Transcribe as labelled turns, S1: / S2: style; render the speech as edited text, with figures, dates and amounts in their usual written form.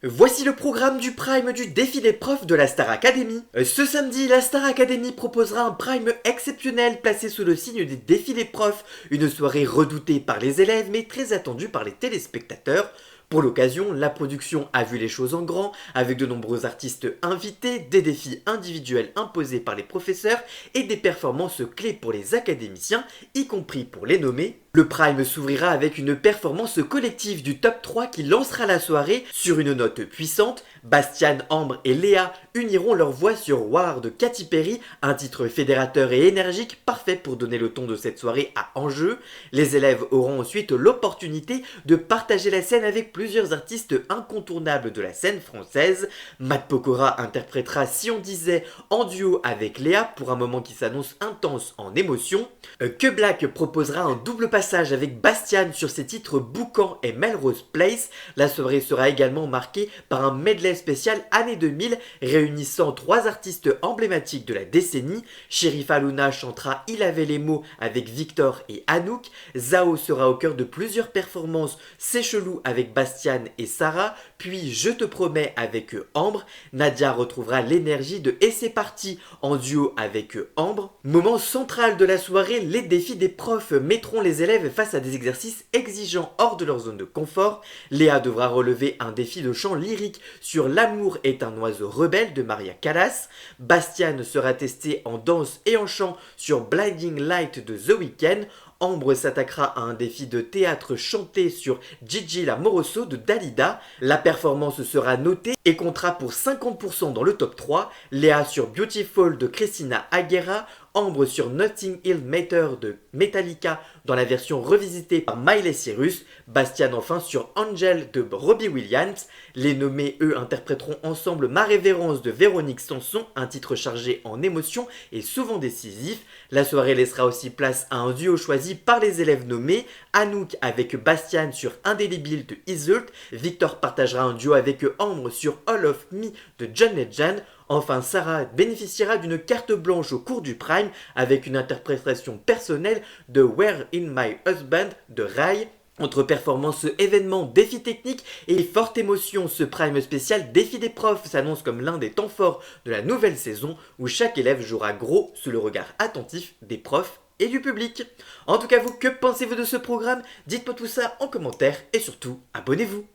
S1: Voici le programme du Prime du défi des profs de la Star Academy. Ce samedi, la Star Academy proposera un Prime exceptionnel placé sous le signe des défis des profs, une soirée redoutée par les élèves mais très attendue par les téléspectateurs. Pour l'occasion, la production a vu les choses en grand, avec de nombreux artistes invités, des défis individuels imposés par les professeurs et des performances clés pour les académiciens, y compris pour les nommer. Le Prime s'ouvrira avec une performance collective du top 3 qui lancera la soirée sur une note puissante. Bastian, Ambre et Léa uniront leurs voix sur War de Katy Perry, un titre fédérateur et énergique parfait pour donner le ton de cette soirée à enjeu. Les élèves auront ensuite l'opportunité de partager la scène avec plusieurs artistes incontournables de la scène française. Matt Pokora interprétera Si on disait en duo avec Léa pour un moment qui s'annonce intense en émotion. Que Black proposera un double passage avec Bastian sur ses titres Boucan et Melrose Place. La soirée sera également marquée par un medley spécial année 2000 réunissant trois artistes emblématiques de la décennie. Sherifa Luna chantera Il avait les mots avec Victor et Anouk. Zao sera au cœur de plusieurs performances, C'est chelou avec Bastian et Sarah, puis Je te promets avec Ambre. Nadia retrouvera l'énergie de Et c'est parti en duo avec Ambre. Moment central de la soirée, les défis des profs mettront les élèves face à des exercices exigeants hors de leur zone de confort. Léa devra relever un défi de chant lyrique sur L'amour est un oiseau rebelle de Maria Callas. Bastian sera testé en danse et en chant sur Blinding Light de The Weeknd. Ambre s'attaquera à un défi de théâtre chanté sur Gigi l'Amoroso de Dalida. La performance sera notée et comptera pour 50% dans le top 3. Léa sur Beautiful de Christina Aguilera. Ambre sur Nothing Else Matter de Metallica dans la version revisitée par Miley Cyrus. Bastian enfin sur Angel de Robbie Williams. Les nommés, eux, interpréteront ensemble Ma révérence de Véronique Sanson, un titre chargé en émotions et souvent décisif. La soirée laissera aussi place à un duo choisi par les élèves nommés. Anouk avec Bastian sur Indélébile de Iseult. Victor partagera un duo avec Ambre sur All of Me de John Legend. Enfin, Sarah bénéficiera d'une carte blanche au cours du Prime avec une interprétation personnelle de Where in My Husband de Rai. Entre performances, événements, défis techniques et forte émotion, ce Prime spécial Défi des profs s'annonce comme l'un des temps forts de la nouvelle saison où chaque élève jouera gros sous le regard attentif des profs et du public. En tout cas vous, que pensez-vous de ce programme? Dites-moi tout ça en commentaire et surtout, abonnez-vous.